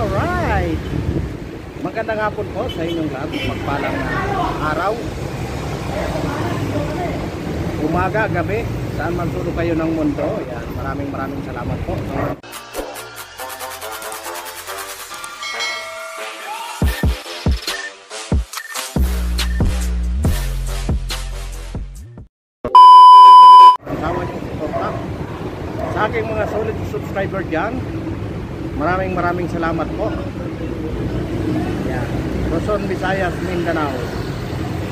Alright, magandang hapon po sa inyong lahat. Magpalang araw, umaga, gabi, saan man sulok kayo ng mundo. Yan, maraming salamat po. Sa aking mga solid subscriber dyan, maraming salamat po. Yan, Luzon, Visayas, Mindanao,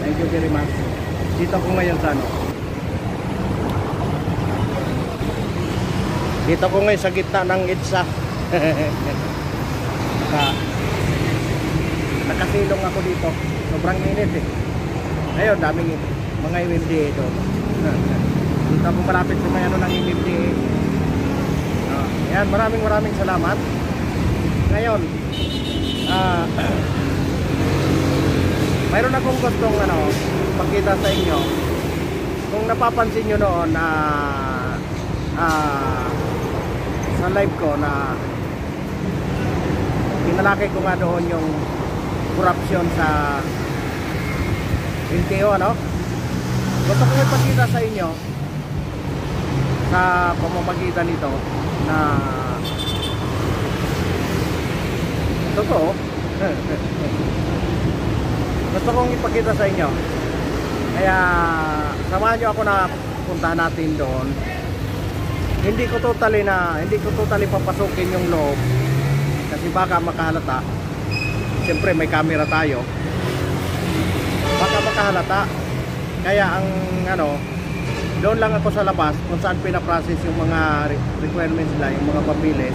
thank you very much. Dito ko ngayon sa dito ko ngayon sa gitna ng EDSA. Nakasilong ako dito, sobrang init eh. Ayun, daming mga MMDA doon. Dito ako malapit sa may ano ng MMDA. Yan, maraming salamat. Ngayon, mayroon akong gustong pakita sa inyo. Kung napapansin nyo noon na sa live ko na pinalaki ko nga doon yung corruption sa LTO, gusto ko ipakita sa inyo sa pamamagitan nito na totoo. Gusto kong ipakita sa inyo, kaya samahan nyo ako na punta natin doon. Hindi ko totally papasukin yung loob kasi baka makahalata. Siyempre may camera tayo, baka makahalata. Kaya ang doon lang ako sa labas kung saan pinaprocess yung mga requirements nila, yung mga papiles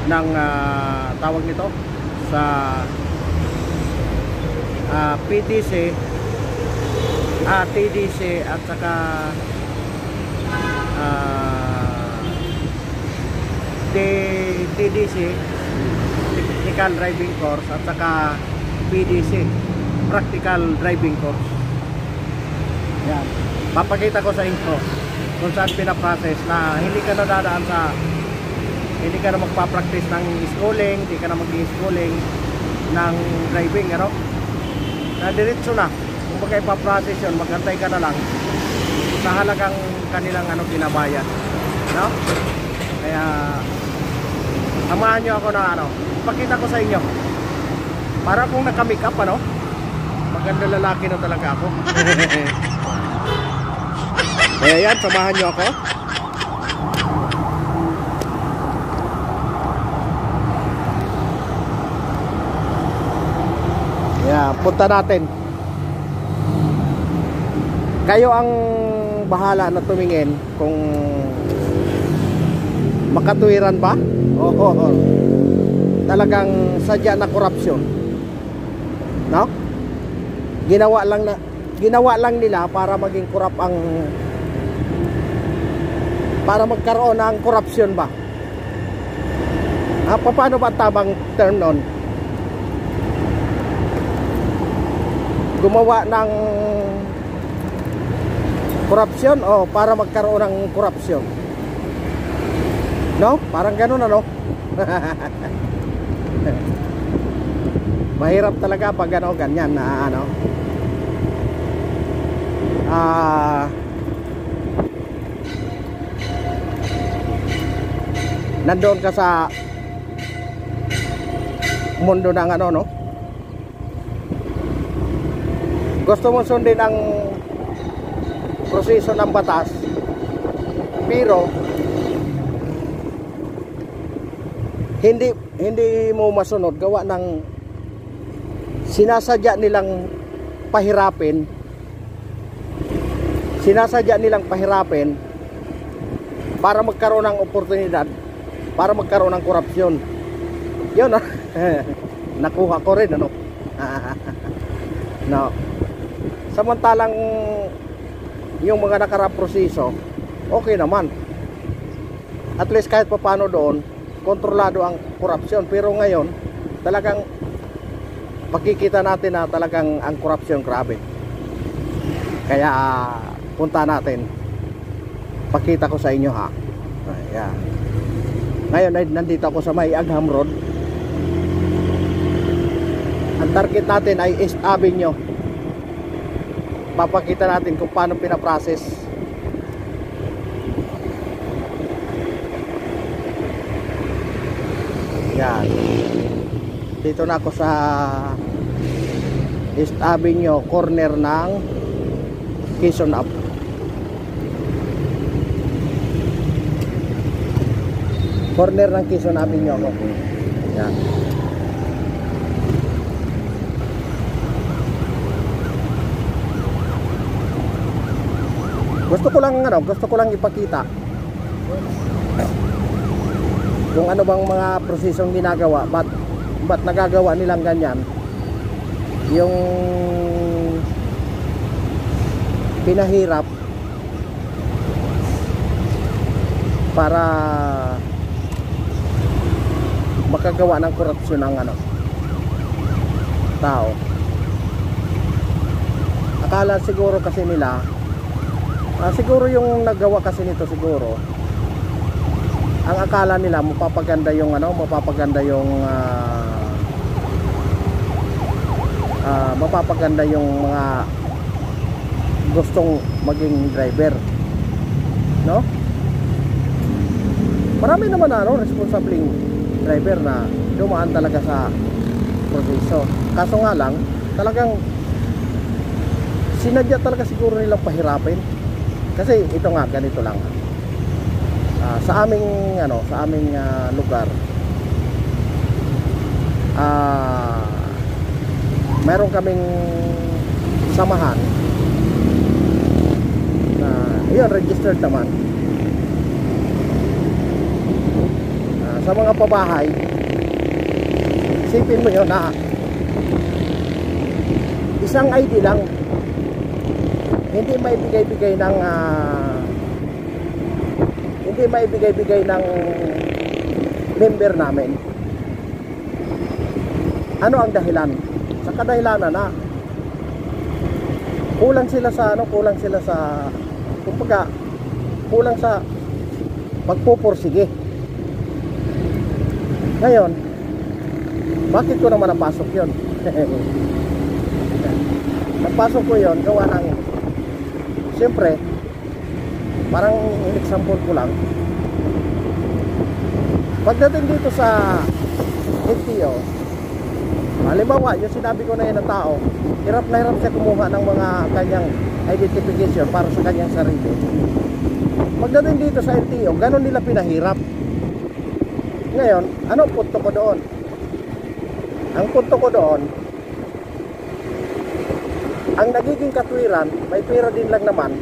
ng tawag nito sa PDC, TDC at saka TDC, Technical Driving Course, at saka PDC, Practical Driving Course. Yan, papakita ko sa inyo kung saan pinaprocess na hindi ka nadadaan sa, hindi ka na magpa-practice ng schooling, hindi ka na mag-schooling ng driving, na diretso na. Kung baka ipaprocess yun, magantay ka na lang sa halagang kanilang binabayad, kaya samahan nyo ako na ipakita ko sa inyo para kung naka-make up, maganda lalaki na talaga ako. Kaya yan, samahan nyo ako. Yeah, punta natin. Kayo ang bahala na tumingin kung makatuwiran ba o talagang sadya na korupsyon, ginawa lang nila para maging korap para magkaroon ng korupsyon ba? Paano ba tabang term nun? Gumawa ng korupsyon o para magkaroon ng korupsyon? Parang ganun, mahirap talaga pag ganyan na nandoon ka sa mundo ng gusto mo sundin ang proseso ng batas, pero hindi mo masunod, gawa ng sinasadya nilang pahirapin para magkaroon ng oportunidad, para magkaroon ng korupsyon. Yun, nakuha ko rin, samantalang yung mga nakarang proseso okay naman, at least kahit paano doon kontrolado ang korupsyon. Pero ngayon talagang makikita natin na talagang ang korupsyon grabe. Kaya punta natin, pakita ko sa inyo, Ayan. Ngayon ay nandito ako sa may Agham Road. Ang target natin ay East Avenue. Papakita natin kung paano pinaprocess. Yan. Dito na ako sa East Avenue, corner ng Quezon Up. Corner ng Quezon Avenue ako. Yan. Gusto ko lang ipakita kung ano bang mga prosesong ginagawa, ba't nagagawa nilang ganyan. Yung pinahirap para makagawa ng korupsyon ng tao. Akala siguro kasi nila, siguro yung naggawa kasi nito, siguro ang akala nila mapapaganda yung mapapaganda yung mga gustong maging driver, no? Marami naman responsibleng driver na dumaan talaga sa proseso. Kaso nga lang, talagang sinadya talaga siguro nilang pahirapin. Kasi ito nga, ganito lang. Sa aming lugar, meron kaming samahan na yun, registered naman. Sa mga pabahay, isipin mo yun na isang ID lang, hindi maibigay-bigay ng member namin. Ano ang dahilan? Sa kadahilanan na kulang sila sa pagpupursige. Ngayon, bakit ko naman napasok yun? Napasok ko yun gawa ng, siyempre, parang example ko lang, pagdating dito sa LTO, halimbawa yung sinabi ko na yun ng tao, hirap na hirap siya kumuha ng mga kanyang identification para sa kanyang sarili. Pagdating dito sa LTO, ganun nila pinahirap. Ngayon, ano punto ko doon? Ang punto ko doon, ang nagiging katwiran, may pera din lang naman.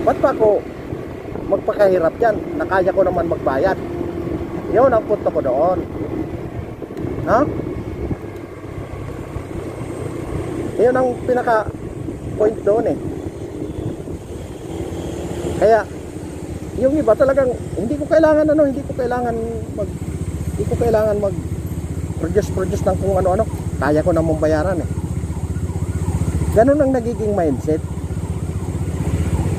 Ba't pa ako magpakahirap dyan? Nakaya ko naman magbayad. Yun ang punto ko doon. Ha? Yun ang pinaka point doon eh. Kaya yung iba talagang hindi ko kailangan mag produce ng kung ano-ano. Kaya ko namang bayaran eh. Ganun ang nagiging mindset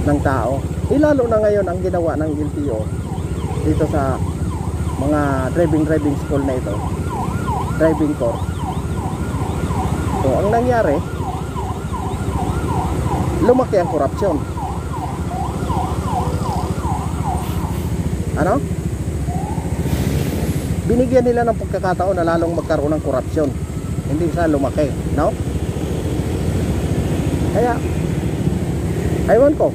ng tao. Lalo na ngayon ang ginawa ng LTO dito sa mga driving school na ito, driving course. So ang nangyari, lumaki ang korupsyon. Ano? Binigyan nila ng pagkakataon na lalong magkaroon ng korupsyon. Hindi sa lumaki, no? Kaya aywan ko,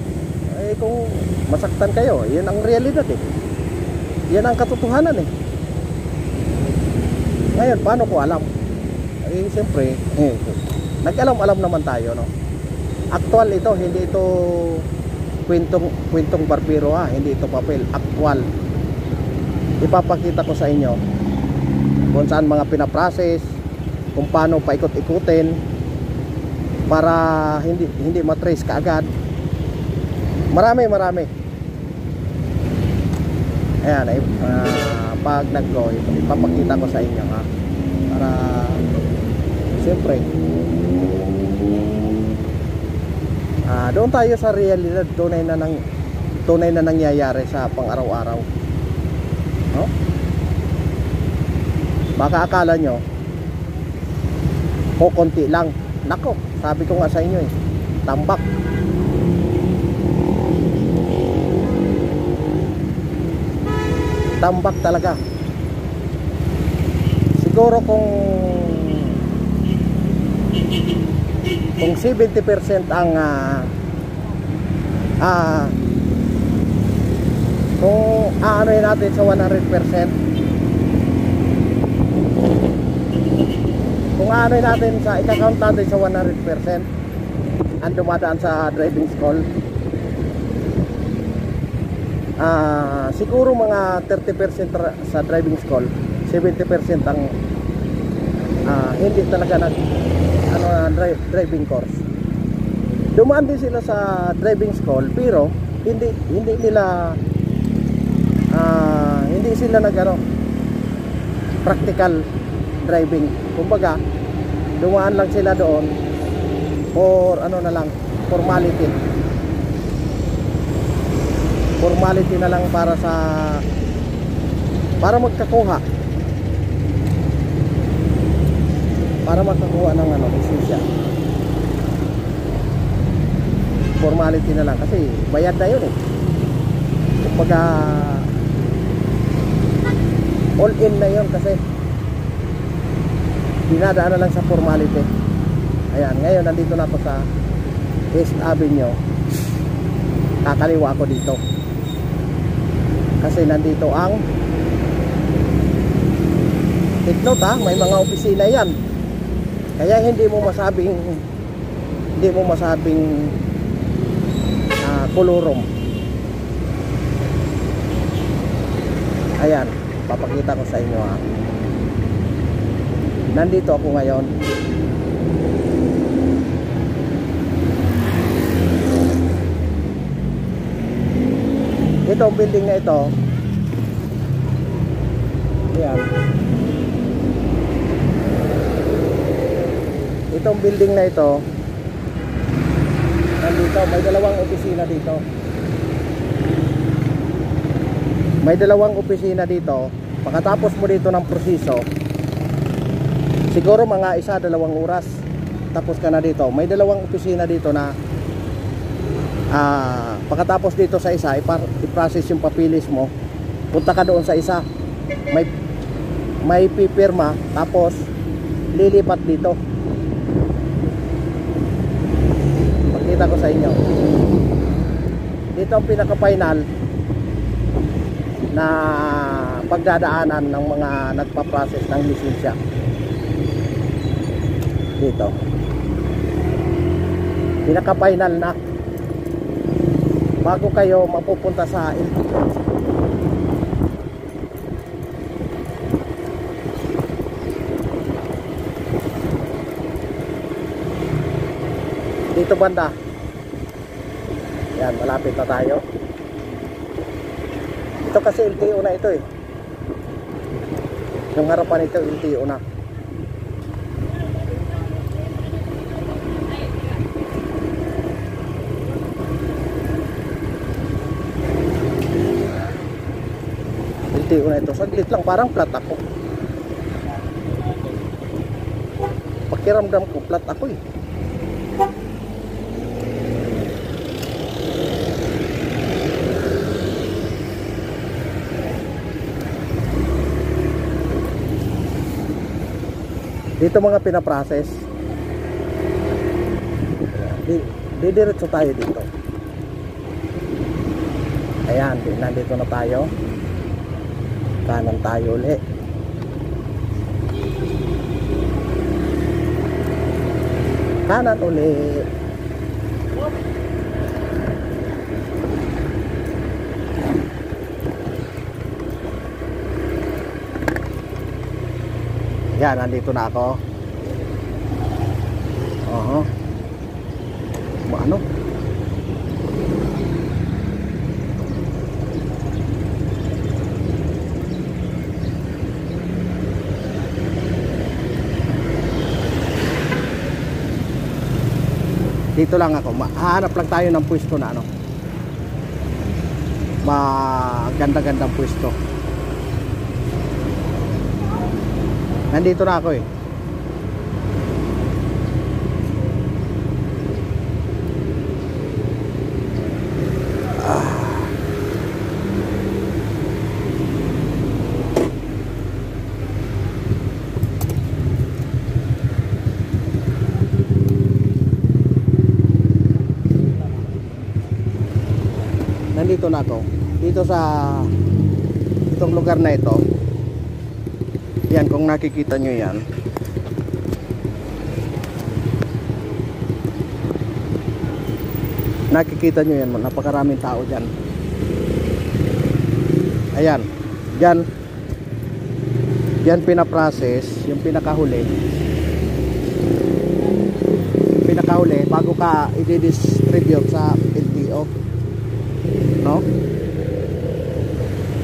kung masaktan kayo, yun ang realidad eh. Yan ang katotohanan eh. Ngayon, paano ko alam? Siyempre, nag-alam-alam naman tayo, no? Actual ito, hindi ito kwentong barbero ha, hindi ito papel, actual. Ipapakita ko sa inyo kung saan mga pinaprocess, kung paano paikot-ikutin para hindi matrace kaagad. Marami. Ayan, pag nag-go, ipapakita ko sa inyo ha, para siyempre doon tayo sa realidad, tunay na nangyayari sa pang-araw-araw. no? Baka akala nyo o konti lang. Nako, sabi ko nga sa inyo tambak. Tambak talaga. Siguro kung 70% ang kung aanoin natin sa 100%, kung aanoin natin sa i-count natin sa 100% ang dumadaan sa driving school, siguro mga 30% sa driving school, 70% ang hindi talaga driving course. Dumaan din sila sa driving school pero hindi sila practical driving. Kumbaga dumaan lang sila doon for formality na lang para magkakuha ng lisensya. Formality na lang kasi bayad na yun kumbaga all in na yun kasi dinadaan na lang sa formality. Ayan, ngayon nandito na ako sa East Avenue. Kakaliwa ako dito kasi nandito ang take note may mga opisina yan, kaya hindi mo masabing kolorom. Ayan, papakita ko sa inyo nandito ako ngayon. Itong building na ito, ayan, itong building na ito, nandito may dalawang opisina dito. May dalawang opisina dito. Pagkatapos mo dito ng proseso, siguro mga 1-2 oras, tapos ka na dito. May dalawang opisina dito na pagkatapos dito sa isa, i-process yung papilis mo, punta ka doon sa isa, may pipirma, tapos lilipat dito. Pakita ko sa inyo. Dito ang pinaka-final na pagdadaanan ng mga nagpa-process ng lisensya. Dito pinaka-final na bago kayo mapupunta sa dito banda. Yan, malapit na tayo. Ito kasi LTO na ito yung harapan ito LTO na. LTO na ito. Saglit lang, parang flat ako. Pakiramdam ko flat ako Dito mga pinaprocess. Didiretso tayo dito. Ayan, nandito na tayo. Kanan tayo ulit. Kanan ulit. Yan, nandito na ako. Ano? Dito lang ako. Hahanap lang tayo ng pwesto na maganda-gandang pwesto. Nandito na ako eh. Nandito na ako. Dito sa itong lugar na ito. Yan, kung nakikita nyo yan. Nakikita nyo yan, napakaraming tao dyan. Ayan, dyan pinaprocess yung pinakahuli bago ka i-distribute sa LTO, no?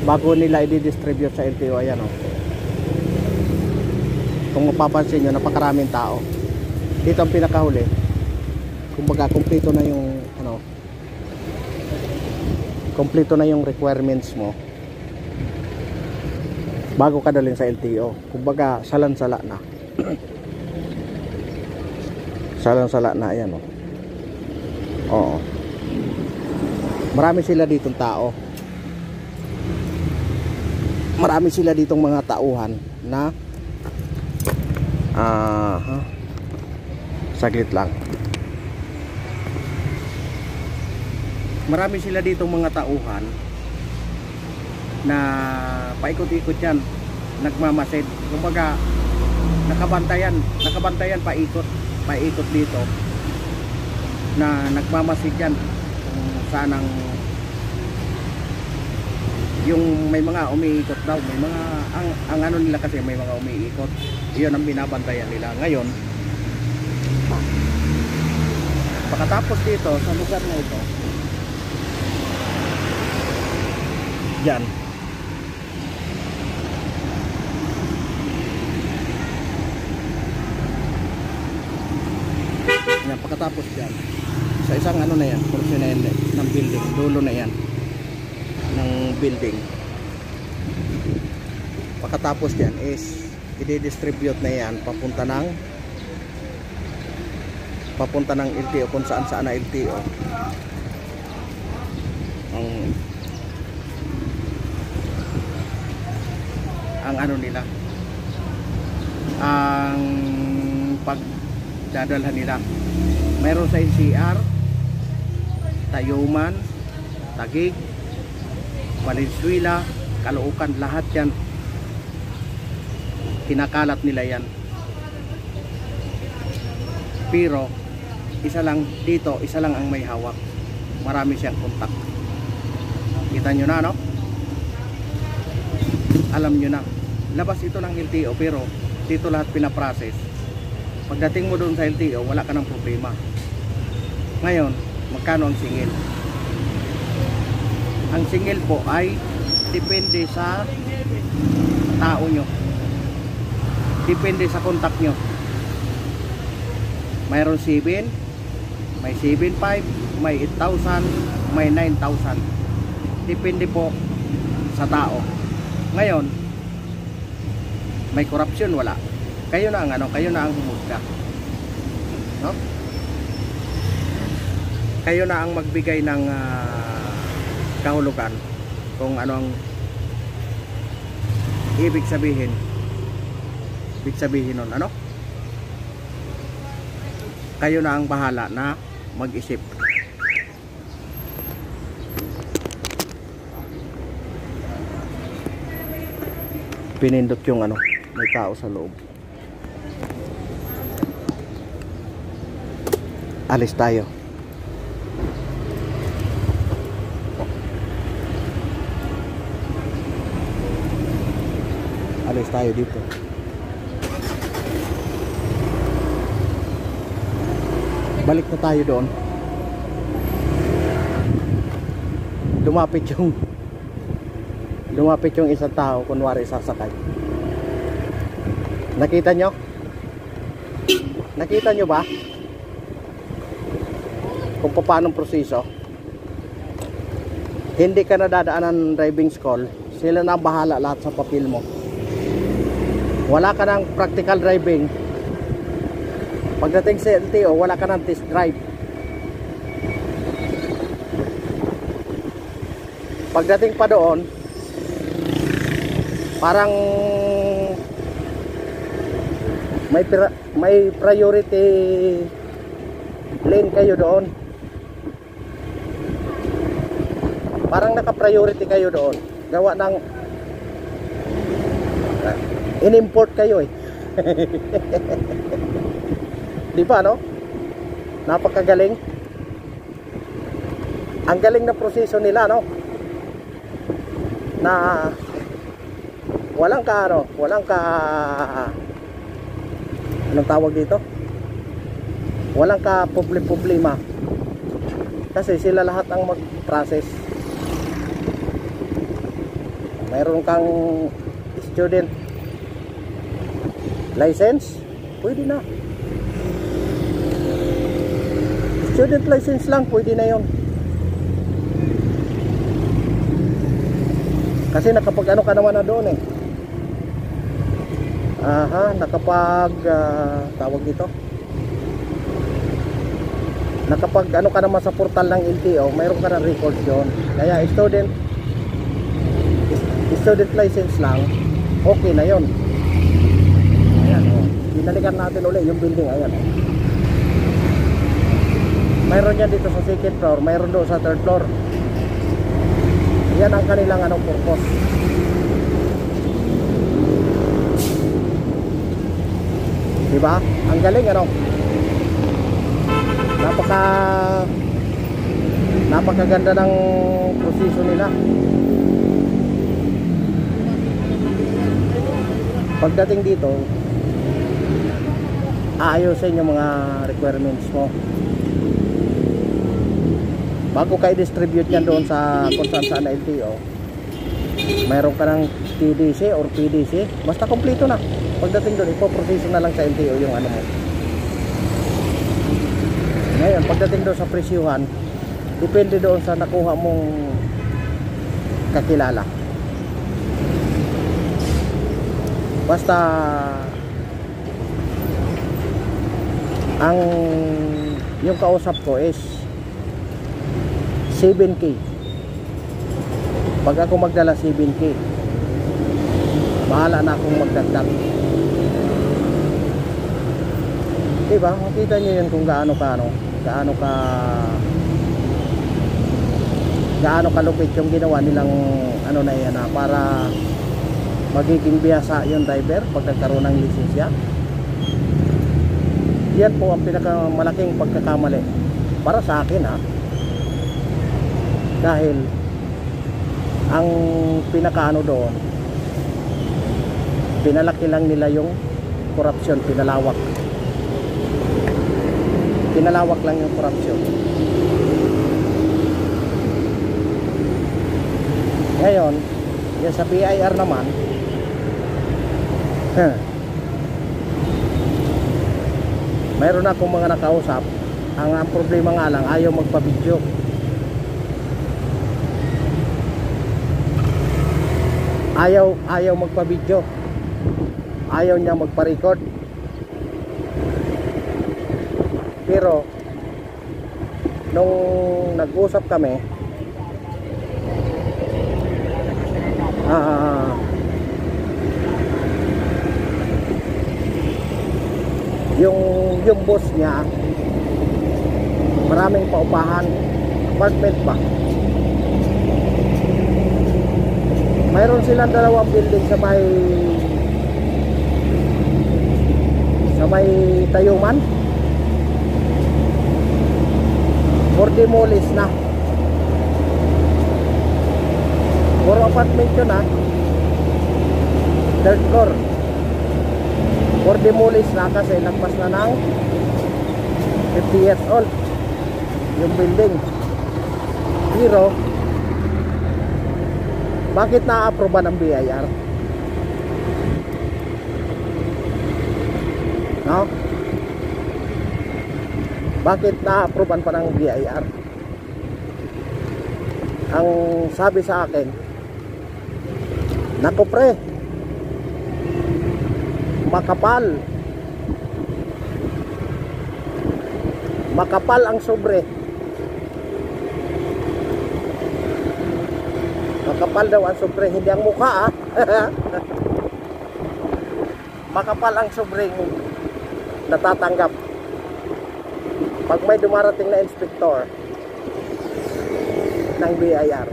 Bago nila i-distribute sa LTO. Ayan, oh. Kung mapapansin nyo, napakaraming tao. Dito ang pinakahuli. Kumbaga kumpleto na yung kumpleto na yung requirements mo bago ka dalhin sa LTO. Kumbaga salan-sala na. Salan-sala na, ayan, oh. Oo. Marami sila ditong tao. Marami sila ditong mga tauhan na saglit lang. Marami sila ditong mga tauhan na paikot-ikot yan, nagmamasid. Kumbaga nakabantayan paikot dito na nagmamasid yan kung saan yung may mga umiikot daw, may mga ang ano nila kasi may mga umiikot. Iyon ang binabantayan nila. Ngayon, pagkatapos dito sa lugar na ito, dyan, yan, pagkatapos dyan sa isang ano na yan, portion na yan ng building, dulo na yan ng building. Pagkatapos dyan is i-distribute na yan papunta ng LTO, kung saan na LTO ang ano nila, ang pagdadalhan nila. Mayroon sa NCR, Tayuman, Taguig, Valenzuela, Caloocan, lahat yan kinakalat nila yan. Pero isa lang dito, isa lang ang may hawak. Marami siyang kontak. Kita nyo na, no? Alam nyo na, labas ito ng LTO, pero dito lahat pinaprocess. Pagdating mo doon sa LTO, wala ka ng problema. Ngayon, magkano ang singil? Ang singil po ay depende sa tao nyo, depende sa kontak nyo. Mayroon 7, may 7.5, may 8,000, may 9,000. Depende po sa tao. Ngayon, may corruption, wala. Kayo na ang kayo na ang humusga, no? Kayo na ang magbigay ng kahulugan kung ano ang ibig sabihin nun, ano? Kayo na ang bahala na mag-isip. Pinindot yung may tao sa loob. Alis tayo. Alis tayo dito. Balik na tayo doon. Lumapit yung isang tao, kunwari sasakay. Nakita nyo? Nakita nyo ba kung paano ang proseso? Hindi ka na dadaan ng driving school, sila na bahala lahat sa papel mo. wala ka ng practical driving. Pagdating sa LTO, wala ka ng test drive. Pagdating pa doon, parang may priority lane kayo doon. Parang naka-priority kayo doon. Gawa ng in-import kayo eh. Di ba, no? Napakagaling. Ang galing na proseso nila, no? Na walang anong tawag dito? Walang ka problema. Kasi sila lahat ang mag-process. Mayroon kang student license, pwede na. Student license lang, pwede na yon. Kasi nakapag ano ka naman na doon eh. Nakapag tawag dito. Nakapag ano ka naman sa portal ng LTO, mayroon ka ng record doon. Kaya student license lang, okay na yon. Ayan, oh. Binalikan natin ulit yung building. Ayan, oh. Mayroon yan dito sa second floor, mayroon doon sa third floor. Yan ang kanilang purpose. Diba? Ang galing napakaganda ng proseso nila. Pagdating dito, aayusin yung mga requirements mo. Bago ka i-distribute yan doon sa kung saan na LTO, mayroon ka ng TDC or PDC, basta kompleto na. Pagdating doon, ipoproseso na lang sa LTO yung ano mo. Ngayon, pagdating doon sa presyuhan, depende doon sa nakuha mong kakilala. Basta yung kausap ko is 7K. Pag ako magdala 7K, bahala na akong magdagdag. Diba? Makita nyo yun kung gaano kalupit yung ginawa nilang na yan para magiging biyasa yung driver pag nagkaroon ng lisensya. Yan po ang pinakamalaking pagkakamali para sa akin, dahil ang pinakaano doon, pinalaki lang nila yung korupsyon, pinalawak lang yung korupsyon. Ngayon yan sa BIR naman, mayroon akong mga nakausap. Ang problema nga lang, ayaw magpa-video. Ayaw magpa-video. Ayaw niya magpa-record. Pero nung nag-usap kami, yung boss niya, maraming paupahan, apartment pa. Mayroon silang 2 building sa may Tayuman. For demolish na. Puro apartment yun, third floor. For demolish na kasi nagpas na ng 50 years old yung building. Pero bakit na-aproba ng BIR? No? Bakit na-aproban pa ng BIR? Ang sabi sa akin, naku pre, makapal. Makapal ang sobre. Makapal daw ang sobre, hindi ang mukha ah. Makapal ang sobreng natatanggap pag may dumarating na inspektor ng BIR.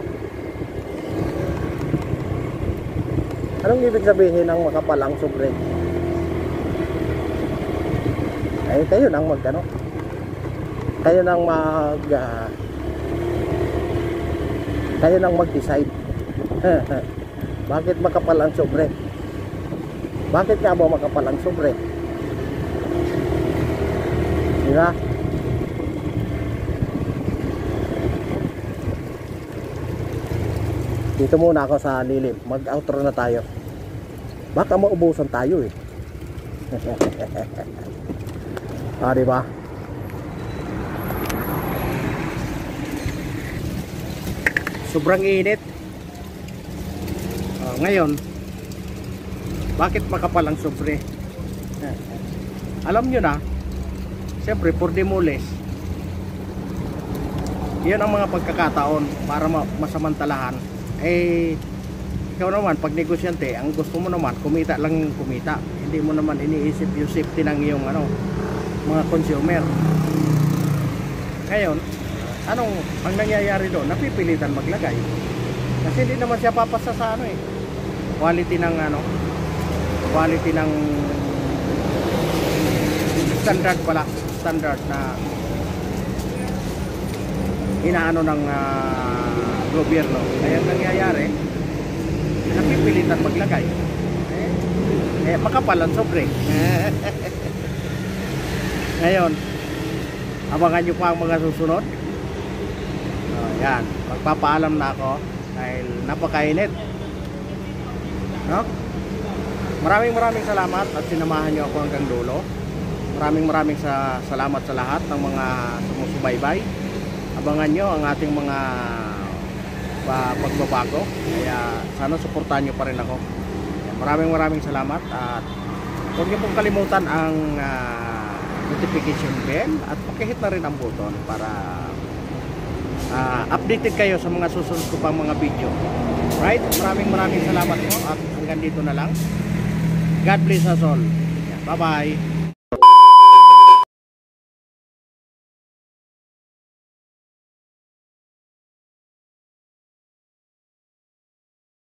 Anong ibig sabihin ng makapal ang sobre? Ay, kayo nang magano? Kayo nang kayo nang mag-decide. Bakit makapal ang sobre? Bakit nga ba makapal ang sobre? Diba? Dito muna ako sa lilim. Mag-outro na tayo. Baka maubusan tayo eh. Ah, diba? Sobrang init. Ngayon, bakit makapal ang sobre? Alam nyo na, siyempre for demoles, yun ang mga pagkakataon para masamantalahan. Eh, ikaw naman, pag negosyante, ang gusto mo naman, kumita lang kumita. Hindi mo naman iniisip yung safety ng iyong mga consumer. Ngayon, ang nangyayari doon? Napipilitan maglagay. Kasi hindi naman siya papasa sa quality ng quality ng standard pala, standard na inaano ng gobyerno. Kaya nangyayari, napipilitan maglagay. Makapal ang sobre. Ngayon, abangan nyo pa ang mga susunod. Yan, magpapaalam na ako dahil napakainit. No? Maraming salamat at sinamahan nyo ako hanggang dulo. Maraming salamat sa lahat ng mga sumusubaybay. Abangan nyo ang ating mga pagbabago. Kaya sana suportahan nyo pa rin ako. Maraming salamat at huwag nyo pong kalimutan ang notification bell at pakihit na rin ang button para updated kayo sa mga susunod ko pang mga video. Right? Maraming salamat po at hanggang dito na lang. God bless us all. Bye bye.